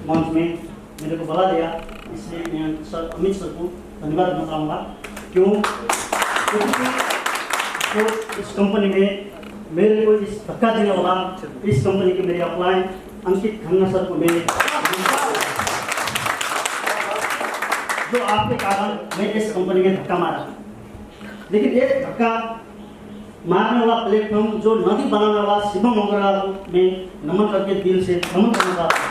मंच में मेरे को बुला लिया, इसलिए मैं सर अमित सर को धन्यवाद देना चाहूँगा। क्योंकि तो इस कंपनी में मेरे को इस धक्का देने वाला, इस कंपनी के मेरे अपलाइन अंकित खन्ना सर को मेरे जो आपके कारण मैं इस कंपनी में धक्का मारा। लेकिन ये धक्का मारने वाला प्लेटफॉर्म जो नदी बनाने वाला शिवम अग्रवाल में नमन करके दिल से नमन करना चाहता हूँ।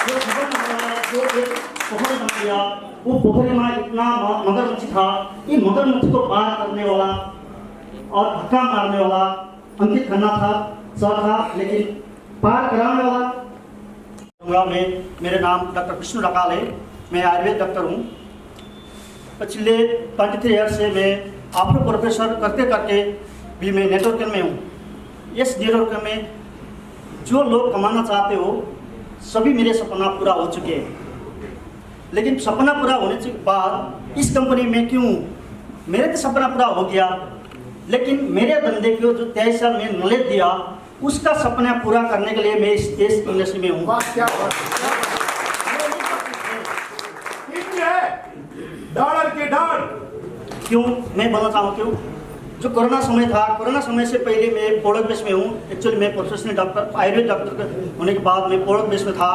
जो शिवम अग्रवाल जो एक पोखर बना दिया, वो पोखरी में इतना मगरमच्छ था, ये मगरमच्छ को पार करने वाला और धक्का मारने वाला अंकित खन्ना था, सर था, लेकिन पार कराने वाला मेरे नाम डॉक्टर विष्णु रकाल है। मैं आयुर्वेद डॉक्टर हूँ। पिछले 23 ईयर से मैं आफ्टर प्रोफेसर करते करते भी मैं नेटवर्किंग में हूँ। इस नेटवर्किंग में जो लोग कमाना चाहते हो सभी मेरे सपना पूरा हो चुके हैं, लेकिन सपना पूरा होने के बाद इस कंपनी में क्यों? मेरे तो सपना पूरा हो गया, लेकिन मेरे बंदे को जो 23 साल में नॉलेज दिया उसका सपना पूरा करने के लिए मैं इस देश की इंडस्ट्री में हूँ। डॉलर के डॉलर क्यों मैं बोलना चाहूँ? क्यों जो कोरोना समय था, कोरोना समय से पहले मैं प्रोडक्ट बेस में हूँ। एक्चुअली मैं प्रोफेशनल डॉक्टर आयुर्वेद डॉक्टर होने के बाद मैं प्रोडक्ट बेस में था।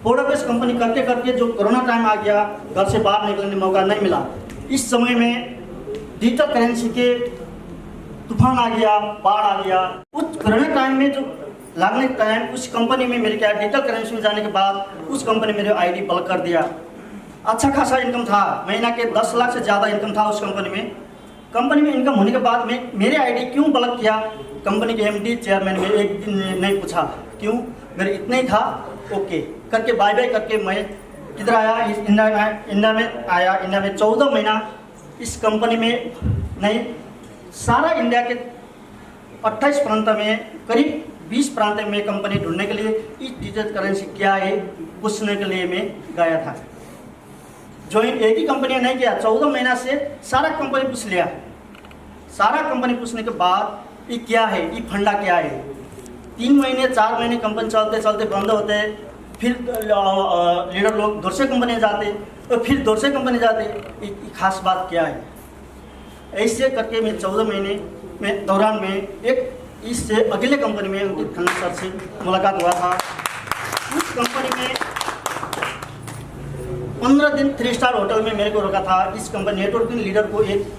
प्रोडक्ट बेस कंपनी करते करते जो कोरोना टाइम आ गया, घर से बाहर निकलने का मौका नहीं मिला। इस समय में डिजिटल करेंसी के तूफान आ गया, बाढ़ आ गया। उस कोरोना टाइम में जो लागने टाइम उस कंपनी में मेरे क्या डिजिटल करेंसी में जाने के बाद उस कंपनी मेरे आईडी ब्लॉक कर दिया। अच्छा खासा इनकम था, महीना के 10 लाख से ज़्यादा इनकम था उस कंपनी में। कंपनी में इनकम होने के बाद में मेरे आईडी क्यों ब्लॉक किया? कंपनी के एमडी चेयरमैन में एक दिन नहीं पूछा क्यों, मेरे इतना ही था। ओके करके बाय बाय करके मैं किधर आया? इंडिया में आया। इंडिया में 14 महीना इस कंपनी में नहीं, सारा इंडिया के 28 प्रांत में करीब 20 प्रांत में कंपनी ढूंढने के लिए इस डिजिटल करेंसी क्या है पूछने के लिए मैं गया था। ज्वाइन एक ही कंपनी ने नहीं किया, 14 महीना से सारा कंपनी पूछ लिया। सारा कंपनी पूछने के बाद ये क्या है, ये फंडा क्या है? 3 महीने 4 महीने कंपनी चलते चलते बंद होते, फिर लीडर लोग दूसरे कंपनी जाते और फिर दूसरे कंपनी जाते। ये खास बात क्या है? ऐसे करके मैं 14 महीने में दौरान में एक इससे अगले कंपनी में अंकित खन्ना सर से मुलाकात हुआ था। उस कंपनी में 15 दिन 3 स्टार होटल में मेरे को रोका था। इस कंपनी नेटवर्किंग लीडर को एक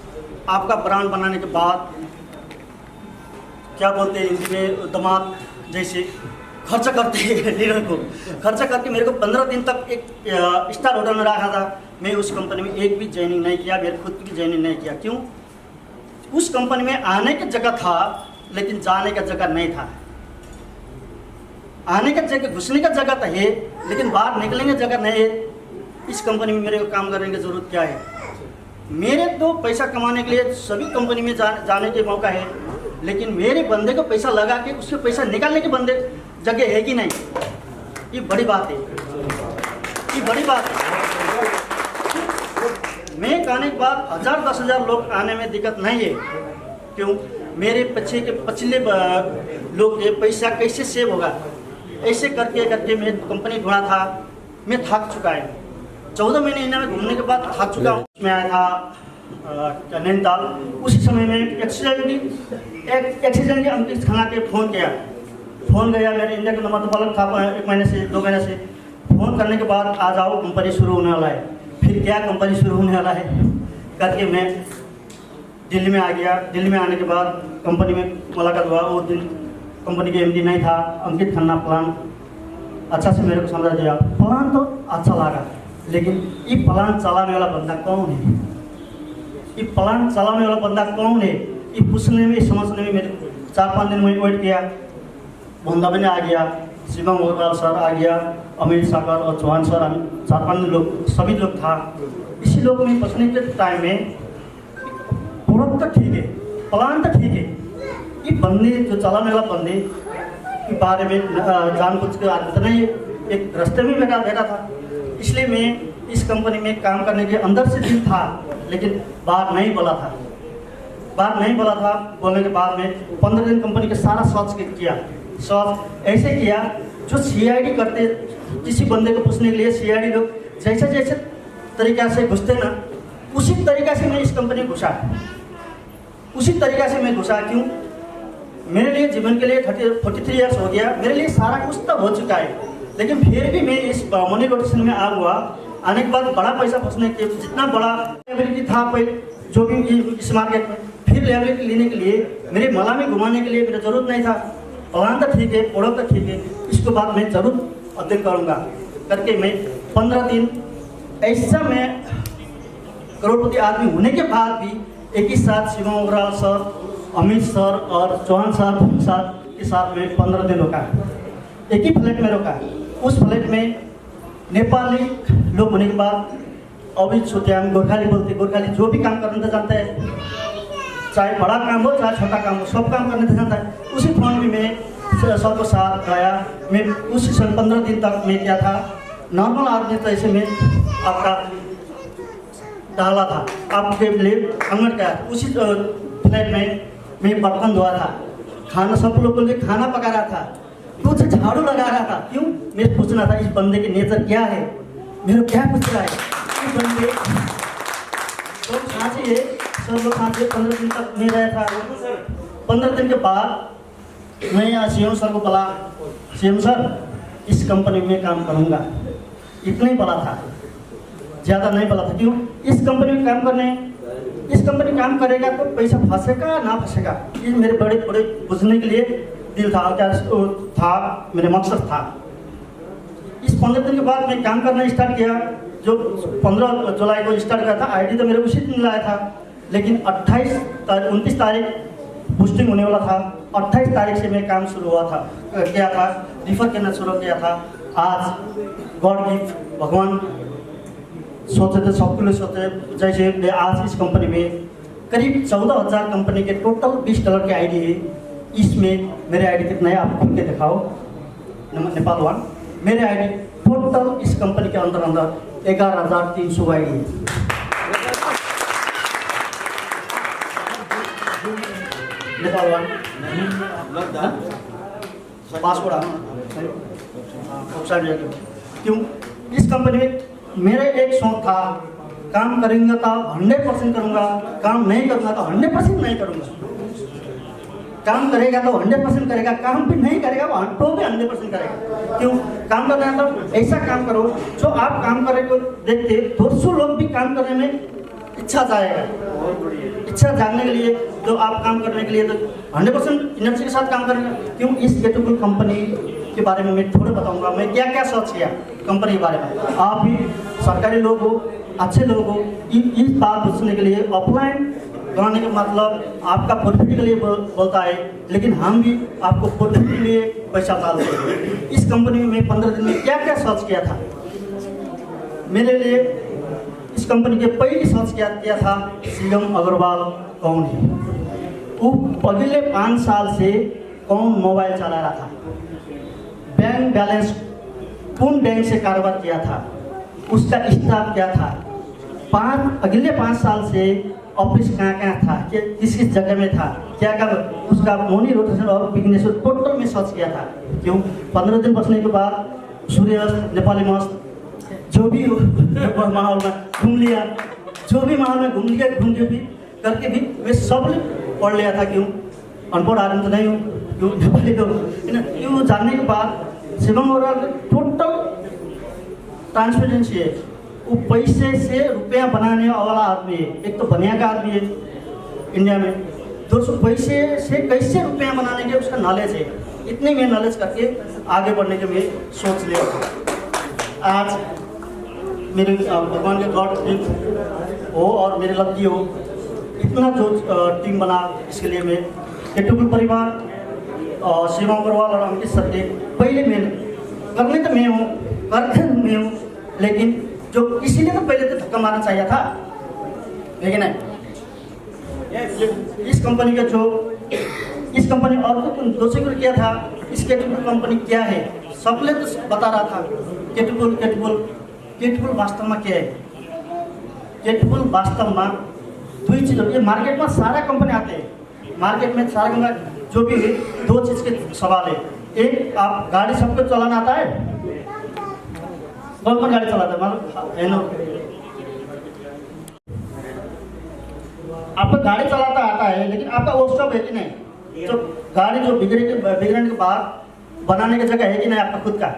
आपका ब्रांड बनाने के बाद क्या बोलते हैं हिंदी में, दमाद जैसे खर्चा करते हैं लीडर को। खर्चा करके मेरे को 15 दिन तक एक स्टार होटल में रखा था। मैं उस कंपनी में एक भी ज्वाइनिंग नहीं किया, मेरे खुद की ज्वाइनिंग नहीं किया। क्यों? उस कंपनी में आने की जगह था लेकिन जाने का जगह नहीं था। आने का जगह, घुसने का जगह तो है लेकिन बाहर निकलने की जगह नहीं है। इस कंपनी में मेरे को काम करने की ज़रूरत क्या है? मेरे तो पैसा कमाने के लिए सभी कंपनी में जाने के मौका है, लेकिन मेरे बंदे को पैसा लगा के उसके पैसा निकालने के बंदे जगह है कि नहीं? ये बड़ी बात है, ये बड़ी बात है। मैं कहने के बाद 1000-10,000 लोग आने में दिक्कत नहीं है। क्यों? मेरे पिछले लोग ये पैसा कैसे सेव होगा, ऐसे करके करके मैं कंपनी ढूंढा था। मैं थक चुका है, 14 महीने इंडिया में घूमने के बाद थक चुका हूँ। मैं आया था नैनीताल, उसी समय में एक्सीडेंट के अंकित खन्ना के फ़ोन गया मेरे इंडिया का नंबर तो बल्ब था 1 महीने से 2 महीने से। फ़ोन करने के बाद आ जाओ कंपनी शुरू होने वाला है। फिर क्या कंपनी शुरू होने वाला है करके मैं दिल्ली में आ गया। दिल्ली में आने के बाद कंपनी में मुलाकात हुआ। उस दिन कंपनी के एमडी नहीं था, अंकित खन्ना। प्लान अच्छा से मेरे को समझा दिया, प्लान तो अच्छा लगा, लेकिन ये प्लान चलाने वाला बंदा कौन है? ये प्लान चलाने वाला बंदा कौन है? ये पूछने में, समझने में मेरे 4-5 दिन में वेट किया। बंदा बने आ गया, शिवम अग्रवाल सर आ गया, अमित सागर और चौहान सर, 4-5 लोग, सभी लोग था। इसी लोग में पूछने के टाइम में प्रोडक्ट तो ठीक है, प्लान तो ठीक है, ये बंदे जो चलाने वाला बंदे के बारे में जानबूझ के आदत नहीं, एक रास्ते में बैठा था। इसलिए मैं इस कंपनी में काम करने के अंदर से दिल था, लेकिन बाहर नहीं बोला था। बोलने के बाद में 15 दिन कंपनी के सारा सर्च किया। सर्च ऐसे किया जो CID करते इसी बंदे को पूछने के लिए सीआईडी लोग जैसे जैसे तरीक़ा से घुसते ना, उसी तरीक़ा से मैं इस कंपनी में घुसा। उसी तरीक़ा से मैं घुसा। क्यों? मेरे लिए जीवन के लिए 43 ईयर्स हो गया, मेरे लिए सारा कुछ तो हो चुका है, लेकिन फिर भी मैं इस मनी रोटेशन में आ हुआ। आने के बाद बड़ा पैसा फंसने के, जितना बड़ा लाइबिलिटी था पहले जो भी इस मार्केट में, फिर लाइबिलिटी लेने के लिए मेरे मला में घुमाने के लिए मेरा जरूरत नहीं था। प्लान तो ठीक है, प्रोडक्ट तो ठीक है, इसके बाद मैं जरूर अध्ययन करूँगा करके मैं 15 दिन ऐसा मैं करोड़पति आदमी होने के बाद भी एक ही साथ शिवम ओबराल सर, अमित सर और चौहान सर के साथ में 15 दिन रुका। एक ही फ्लैट में रुका। उस फ्लैट में नेपाली लोग होने के बाद अभी सोचे हम गोरखाली बोलते, गोरखाली जो भी काम करना था जानता है, चाहे बड़ा काम हो चाहे छोटा काम हो, सब काम करने जानता है। उसी फोन में मैं सबको साथ गया। मैं उसी 15 दिन तक मैं क्या था, नॉर्मल आदमी तो ऐसे में आपका डाला था, आपके लिए अंगड़ गया। उसी फ्लैट में मैं बर्तन धोआ था, खाना सब लोगों के लिए खाना पका रहा था, कुछ झाड़ू लगा रहा था। क्यों? मैं पूछना था इस बंदे के नेचर क्या है, मेरे क्या पूछ रहा है इस बंदे। तो सांचे सब लोग सांचे 15 दिन तक मैं रहा था। 15 दिन के बाद मैं यहाँ सीएम सर को बोला, सीएम सर इस कंपनी में काम करूँगा। इतना ही बोला था, ज़्यादा नहीं बोला था। क्यों? इस कंपनी में काम करने, इस कंपनी काम करेगा तो पैसा फंसेगा ना फंसेगा, ये मेरे बड़े बड़े बुझने के लिए दिल था, क्या था मेरे मकसद था। इस 15 दिन के बाद मैं काम करना स्टार्ट किया। जो 15 जुलाई को स्टार्ट किया था, आईडी तो मेरे उसी दिन लाया था, लेकिन 29 तारीख पोस्टिंग होने वाला था। 28 तारीख से मैं काम शुरू हुआ था, किया था, रिफर करना शुरू किया था। आज गॉड गिफ्ट, भगवान सोचे थे, सबके लिए सोचे। जैसे मैं आज इस कंपनी में करीब 14,000 कंपनी के टोटल $20 की आईडी है। इसमें मेरे आईडी कितना है आप खुल के दिखाओ, नेपाल वन। मेरे आईडी टोटल इस कंपनी के अंदर 11,300 आईडी है। नेपाल वन पासपोर्ट क्यों? इस कंपनी में मेरा एक शौक था, काम करेंगे तो 100% करूँगा, काम नहीं करूँगा तो 100% नहीं करूँगा। काम करेगा तो 100% करेगा, काम भी नहीं करेगा तो भी 100% करेगा। क्यों? काम करना है तो ऐसा काम करो जो आप काम करे को देखते 200 लोग भी काम करने में इच्छा जाएगा। इच्छा जानने के लिए तो आप काम करने के लिए तो 100% एनर्जी के साथ काम करेंगे। क्यों? इस गेटबुल कंपनी के बारे में मैं थोड़ा बताऊंगा, मैं क्या क्या सोच किया कंपनी के बारे में। आप भी सरकारी लोग हो, अच्छे लोग हो, इस बात पूछने के लिए ऑफलाइन बनाने का मतलब आपका प्रॉफिट के लिए बोलता है, लेकिन हम भी आपको प्रॉफिट के लिए पैसा डालते हैं। इस कंपनी में मैं 15 दिन में क्या क्या सर्च किया था। मेरे लिए इस कंपनी के पहली सर्च किया था शिवम अग्रवाल कौन है। वो अगले 5 साल से कौन मोबाइल चला रहा था, बैंक बैलेंस कौन बैंक से कारोबार किया था, उसका स्टाफ क्या था, अगले 5 साल से ऑफिस कहाँ था, किस किस जगह में था, क्या क्या उसका मनी रोटेशन और बिजनेस टोटल में सर्च किया था। क्यों? 15 दिन बचने के बाद सूर्यास्त, नेपाली मस्त, जो भी माहौल में घूम लिया, जो भी माहौल में घूम के भी करके भी वे सब पढ़ लिया था। क्यों? अनपढ़ आदमी तो नहीं हूँ, क्यों नेपाली लोग है ना। क्यों? जानने के बाद शिवम ओबराल टोटल ट्रांसपेरेंसी है। वो पैसे से रुपया बनाने वाला आदमी है। एक तो बनिया का आदमी है इंडिया में, 200 पैसे से कैसे रुपया बनाने के उसका नॉलेज है। इतने में नॉलेज करके आगे बढ़ने के मैं सोच लिया। आज मेरे भगवान के गॉड गिफ्ट हो और मेरे लकी हो, इतना जो टीम बना, इसके लिए मैं गेटबुल परिवार और शिवम अग्रवाल और अमित सर के पहले मैं करने तो मैं हूँ, करते मैं हूँ, लेकिन जो इसीलिए तो पहले तो धक्का मारना चाहिए था, लेकिन इस कंपनी का जो इस कंपनी और तो दूसरे किया था। इस गेटबुल कंपनी क्या है सबले तो बता रहा था। गेटबुल वास्तव में क्या है? गेटबुल वास्तव में दो चीज़, ये मार्केट में सारा कंपनी आते हैं, मार्केट में सारा कंपनी जो भी है 2 चीज़ के सवाल है। एक, आप गाड़ी सबको चलाना आता है, कौन कौन गाड़ी चलाता है मालूम है ना? आपको गाड़ी चलाता आता है, लेकिन आपका वर्कशॉप है कि नहीं? जो गाड़ी जो बिगड़ने के बाद बनाने की जगह है कि नहीं आपका खुद का?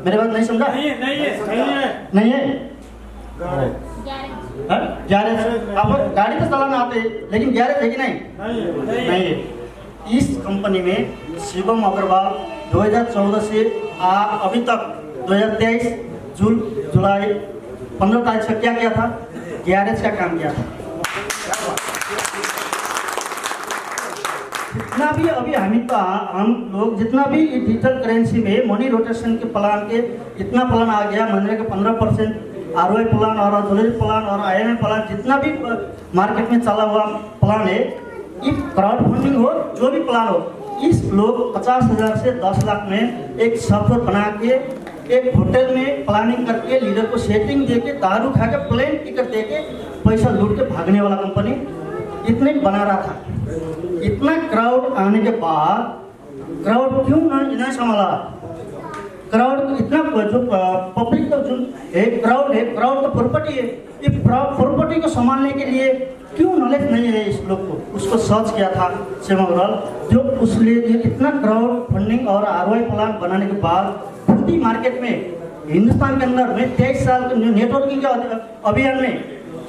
मेरे बात नहीं समझा? नहीं है। गैरेज आपको गाड़ी तो चलाना आते है, लेकिन गैरेज है कि नहीं? नहीं है। इस कंपनी में शिवम अग्रवाल 2014 से अभी तक 2023 जुलाई 15 तारीख से क्या किया था? गैरेज का काम किया था। जितना भी अभी हम लोग जितना भी डिजिटल करेंसी में मनी रोटेशन के प्लान के इतना प्लान आ गया, मनरेगा 15% ROI प्लान और ज्वेलरी प्लान और IMF प्लान, जितना भी मार्केट में चला हुआ प्लान है, ये क्राउड फंडिंग हो जो भी प्लान हो, इस लोग 50,000 से 10 लाख में एक सॉफ्टवेयर बना के एक होटल में प्लानिंग करके लीडर को सेटिंग देके दारू खा के प्लेन टिकट देके पैसा लूट के भागने वाला कंपनी इतने बना रहा था। इतना क्राउड आने के बाद क्राउड क्यों नहीं संभाला? क्राउड इतना जो पब्लिक का जो क्राउड तो प्रॉपर्टी है, ये प्रॉपर्टी को संभालने के लिए क्यों नॉलेज नहीं है इस लोग को? उसको सर्च किया था शिवम अग्रवाल, जो उसलिए इतना क्राउड फंडिंग और ROI प्लान बनाने के बाद खुद ही मार्केट में हिंदुस्तान के अंदर में 23 साल के नेटवर्किंग के अभियान में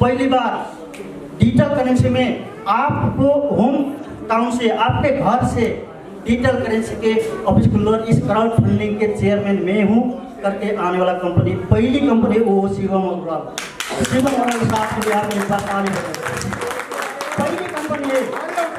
पहली बार डिजिटल करेंसी में आपको होम टाउन से आपके घर से डिजिटल करेंसी के ऑफिस खुल्लर इस क्राउड फंडिंग के चेयरमैन मैं हूँ करके आने वाला कंपनी पहली कंपनी वो शिवम अग्रवाल। शिवम अग्रवाल साहब के आप एक बार ताली बजाइए। पहली कंपनी है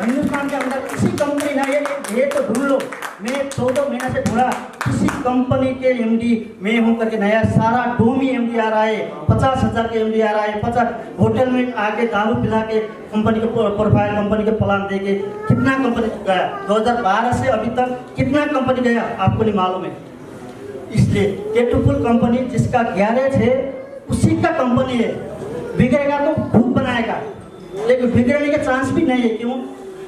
हिंदुस्तान के अंदर, किसी कंपनी ना ये तो ढूंढ लो, मैं 14 महीना से ढूंढा, किसी कंपनी के MD मैं हूँ करके नया सारा डोमी MD आ रहा है, 50,000 के MD आ रहा है, 50 होटल में आके दारू पिला के कंपनी के प्रोफाइल कंपनी के प्लान दे के कितना कंपनी गया 2012 से अभी तक कितना कंपनी गया आपको नहीं मालूम है। इसलिए केटुफुल कंपनी जिसका गैरेज है उसी का कंपनी है, बिगड़ेगा तो खुद बनाएगा, लेकिन बिगड़ने के चांस भी नहीं है। क्यों?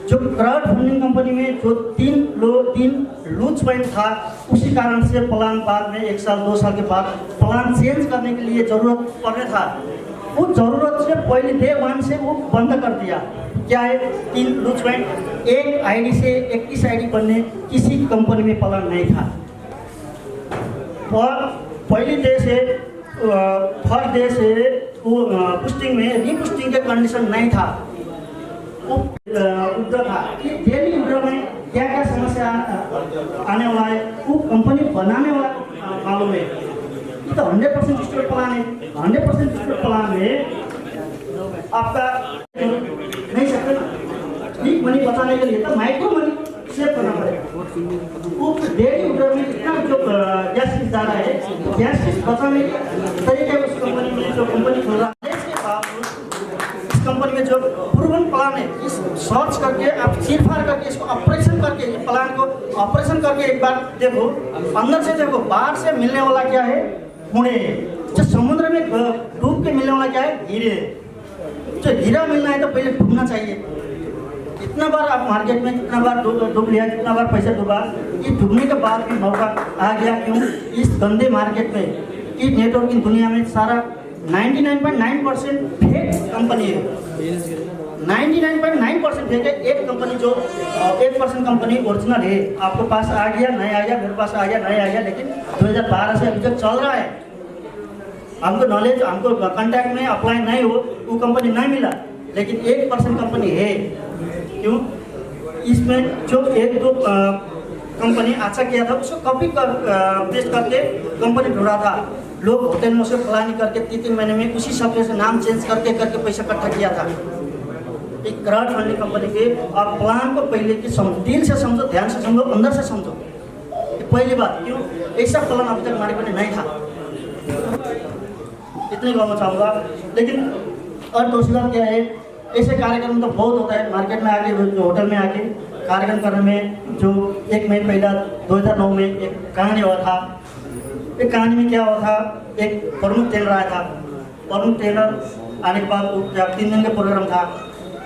जो क्राउड फंडिंग कंपनी में जो तीन लूज पॉइंट था, उसी कारण से प्लान बाद में 1 साल 2 साल के बाद प्लान चेंज करने के लिए जरूरत पड़ने था, वो जरूरत से पहले डे 1 से वो बंद कर दिया। क्या है? 3 लूज पॉइंट, एक ID से 21 ID बनने किसी कंपनी में प्लान नहीं था। और पहली डे से फर्स्ट डे से पुस्टिंग में रीपुस्टिंग के कंडीशन नहीं था, वो उधर था कि डेली उधर में क्या क्या समस्या आने वाला है, वो कंपनी बनाने वाला मालूम है। ये तो 100% डिजिटल प्लान है, 100% डिजिटल प्लान में आपका नहीं सकते ना, ठीक मनी बचाने के लिए तो माइक्रो मनी सेव करना पड़ेगा। वो डेली उधर में इतना जो गैस जा रहा है, गैस बचाने के तरीके उस कंपनी में जो कंपनी खोल रहा है, इसके बावजूद इस कंपनी में जो प्रूवन प्लान है, इस सर्च करके आप चीरफाड़ करके इसको ऑपरेशन करके इस प्लान को ऑपरेशन करके एक बार देखो, अंदर से देखो, बाहर से मिलने वाला क्या है? हुणे। जो समुद्र में डूब के मिलने वाला क्या है? हीरे। जो हीरा मिलना है तो पहले डूबना चाहिए। कितना बार आप मार्केट में कितना बार डूब लिया, कितना बार पैसा डूबा, ये डूबने के बाद भी मौका आ गया। क्यों? इस गंदे मार्केट में, इस नेटवर्किंग दुनिया में सारा 99.9% फेक कंपनी है, 99.9% फेक है। एक कंपनी जो 1% कंपनी ओरिजिनल है, आपके पास आ गया नहीं आ गया, मेरे पास आ गया नहीं आ गया, लेकिन 2012 से अभी तक चल रहा है। हमको नॉलेज, हमको कॉन्टैक्ट में अप्लाई नहीं हो, वो कंपनी नहीं मिला, लेकिन 1% कंपनी है। क्यों? इसमें जो 1-2 कंपनी अच्छा किया था उसको कॉपी पेस्ट करके कंपनी ढूंढा था। लोग होटल में से प्लानिंग करके 3-3 महीने में उसी सॉफ्टवेयर से नाम चेंज करके पैसा इकट्ठा किया था। एक क्राउड फंडिंग कंपनी के आप प्लान को पहले की दिल से समझो, ध्यान से समझो, अंदर से समझो, पहली बात। क्यों? ऐसा प्लान अभी तक मार्केट में नहीं था। इतनी कहना चाहूँगा। लेकिन और दूसरी बात क्या है, ऐसे कार्यक्रम तो बहुत होता है मार्केट में आके, होटल में आके कार्यक्रम करने में। जो 1 महीने पहले 2009 में एक कहानी हुआ था। एक कहानी में क्या हुआ था, एक प्रमुख ट्रेनर आया था। प्रमुख ट्रेनर आने के बाद 3 दिन का प्रोग्राम था।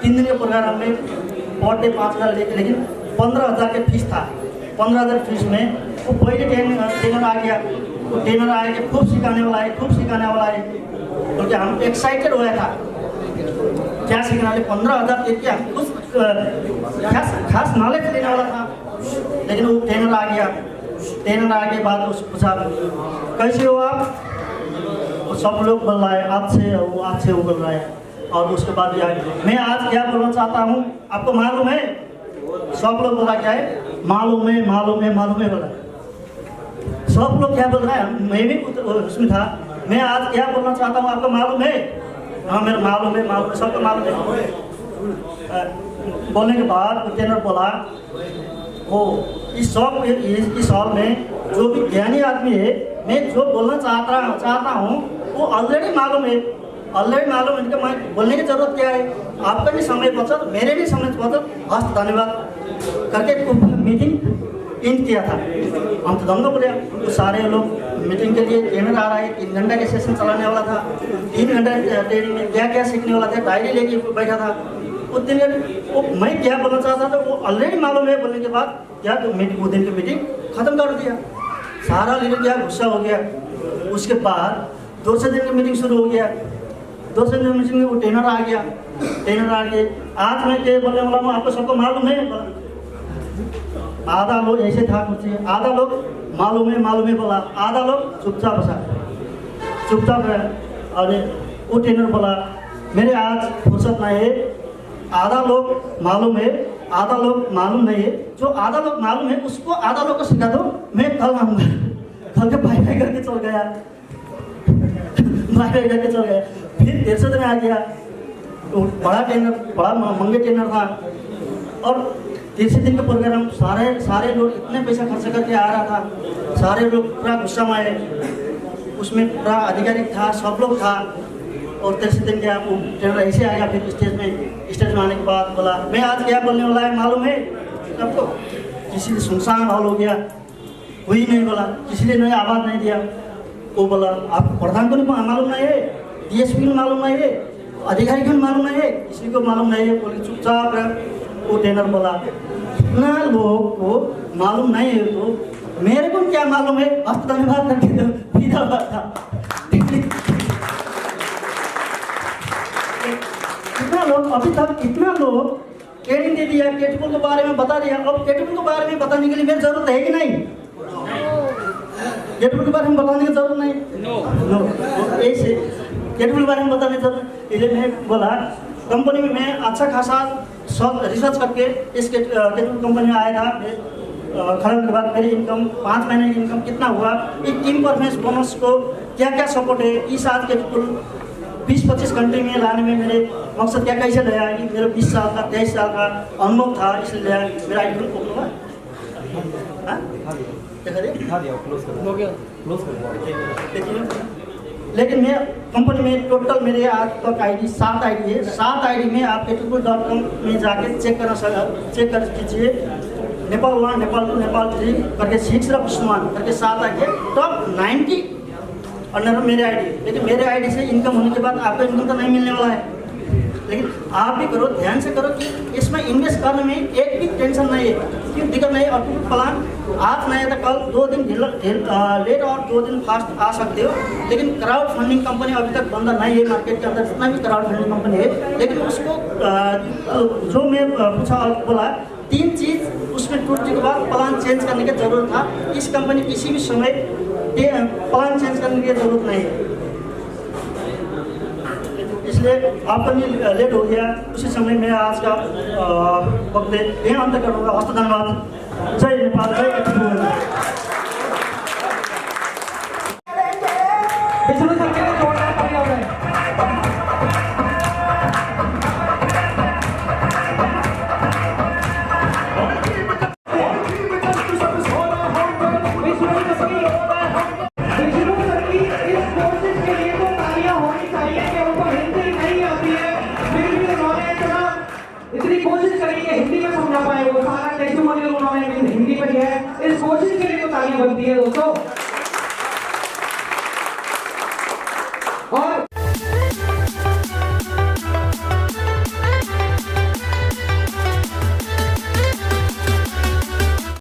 3 दिन के प्रोग्राम में पर डे 5,000 लेकिन 15,000 के फीस था। 15,000 फीस में वो पहले ट्रेनर आ गया, वो ट्रेनर आए कि खूब सिखाने वाला है, खूब सिखाने वाला है, क्योंकि हम एक्साइटेड हुआ था क्या सीखने वाले 15,000 देख के हम कुछ खास नॉलेज देने वाला था। लेकिन वो ट्रेनर आ गया, ट्रेनर आने के बाद उसको पूछा कैसे हो आप, तो सब लोग बोल रहा है आपसे, वो आपसे वो बोल रहा है। और उसके बाद मैं आज क्या बोलना चाहता हूँ आपको मालूम है, सब लोग बोला क्या है, मालूम है मालूम है मालूम है बोला। सब लोग क्या बोल रहा है, मैं भी उसमें था, मैं आज क्या बोलना चाहता हूँ आपको मालूम है, हाँ मेरा मालूम है मालूम है, सबको मालूम है। बोलने के बाद ट्रेनर बोला वो इस हॉल में जो भी ज्ञानी आदमी है, मैं जो बोलना चाहता हूँ वो ऑलरेडी मालूम है, ऑलरेडी मालूम है, इनका मैं बोलने की जरूरत क्या है, आपका भी समय बचत मेरे भी समय बचत, हस्त धन्यवाद करके मीटिंग इन किया था। हम तो दंगा बोले, तो सारे लोग मीटिंग के लिए ट्रेनर आ रहा है, 3 घंटा के सेशन चलाने वाला था, 3 घंटा ट्रेनिंग में क्या क्या सीखने वाला था, डायरी लेके बैठा था। उस दिन वो मैं क्या बोलना चाहता था वो ऑलरेडी मालूम है, बोलने के बाद क्या तो वो दिन की मीटिंग खत्म कर दिया, सारा लीडर क्या गुस्सा हो गया। उसके बाद दूसरे दिन की मीटिंग शुरू हो गया, दूसरे दिन मीटिंग में वो ट्रेनर आ गया, ट्रेनर आ गए आज मैं क्या बोलने वाला हूँ आपको सबको मालूम है। आधा लोग ऐसे था कुछ, आधा लोग मालूम है बोला, आधा लोग चुपचाप रहा। और वो ट्रेनर बोला मेरे आज फुर्सत नहीं है, आधा लोग मालूम है आधा लोग मालूम नहीं है, जो आधा लोग मालूम है उसको आधा लोग को सिखा दो, मैं कल आऊँगा। कल के बाय बाय करके चल गया, बाय बाय करके चल गया। फिर 300 दिन आ गया, तो बड़ा ट्रेनर, बड़ा महंगे ट्रेनर था। और 300 दिन का प्रोग्राम सारे लोग इतने पैसा खर्च करके आ रहा था, सारे लोग पूरा गुस्सा में आए, उसमें पूरा अधिकारी था, सब लोग था। और 300 दिन के वो ट्रेनर ऐसे आएगा, फिर स्टेज में आने के बाद बोला मैं आज क्या बोलने वाला है मालूम है सबको। किसी ने सुनसान हॉल हो गया, कोई नहीं बोला, किसी ने नहीं आवाज़ नहीं दिया। वो बोला आपको प्रधान को नहीं मालूम नहीं है, DSP को मालूम नहीं है, अधिकारी को मालूम नहीं है, किसी को मालूम नहीं है, बोले चुपचाप रह। वो ट्रेनर बोला इतना लोग को मालूम नहीं है तो मेरे को क्या मालूम है, हस्त धन्यवाद करके सीधा बात था। कितना लोग अभी तक, कितना लोग ट्रेनिंग दे दिया, कैटेगरी के बारे में बता दिया। अब कैटेगरी के बारे में बताने के लिए मेरी जरूरत है कि नहीं, कैटेगरी के बारे में बताने की जरूरत नहीं, नो ऐसे कैटेगरी के बारे में बताने की जरूरत। इसलिए मैं बोला कंपनी में मैं अच्छा खासा सब रिसर्च करके इस कैटेगरी कंपनी में आया था। खड़े के बाद मेरी इनकम 5 महीने की इनकम कितना हुआ, एक टीम परफॉर्मेंस बोनस को क्या क्या सपोर्ट है, इस आज के 20-25 घंटे में लाने में मेरे मकसद क्या कैसे लाया कि मेरा 20 साल का 23 साल का अनुभव था, इसलिए लाया। मेरा आईडी ओपन हुआ, लेकिन मैं कंपनी में टोटल मेरे आज तक आईडी 7 आईडी है। 7 आईडी में आप category.com में जाके चेक कर कीजिए। नेपाल 1, नेपाल 2, नेपाल 3 करके 6 रविष्णुमान करके 7 आईडी है, टॉप 90 अंडर मेरे आईडी। लेकिन मेरे आईडी से इनकम होने के बाद आपको इनकम तो नहीं मिलने वाला है, लेकिन आप भी करो, ध्यान से करो कि इसमें इन्वेस्ट करने में एक भी टेंशन नहीं है, क्यों दिक्कत नहीं है। और प्लान आज नहीं है तो कल 2 दिन लेट और 2 दिन फास्ट आ सकते हो। लेकिन क्राउड फंडिंग कंपनी अभी तक बंदा नहीं है मार्केट के अंदर, जितना भी क्राउड फंडिंग कंपनी है। लेकिन उसको जो मैं पूछा बोला 3 चीज़ उसमें टूटने के बाद प्लान चेंज करने की जरूरत था। इस कंपनी किसी भी समय प्लान चेंज करने की जरूरत नहीं है, इसलिए आपका भी लेट हो गया। उसी समय मैं आज का वक्त यह अंत करूँगा। हस्त धन्यवाद। जय नेपाल, जय इतनी कोशिश करी कि हिंदी में समझा पाए वो सारा टेस्टिमोनियल उन्होंने हिंदी में दिया है। इस कोशिश के लिए तो तालियां बनती है दोस्तों।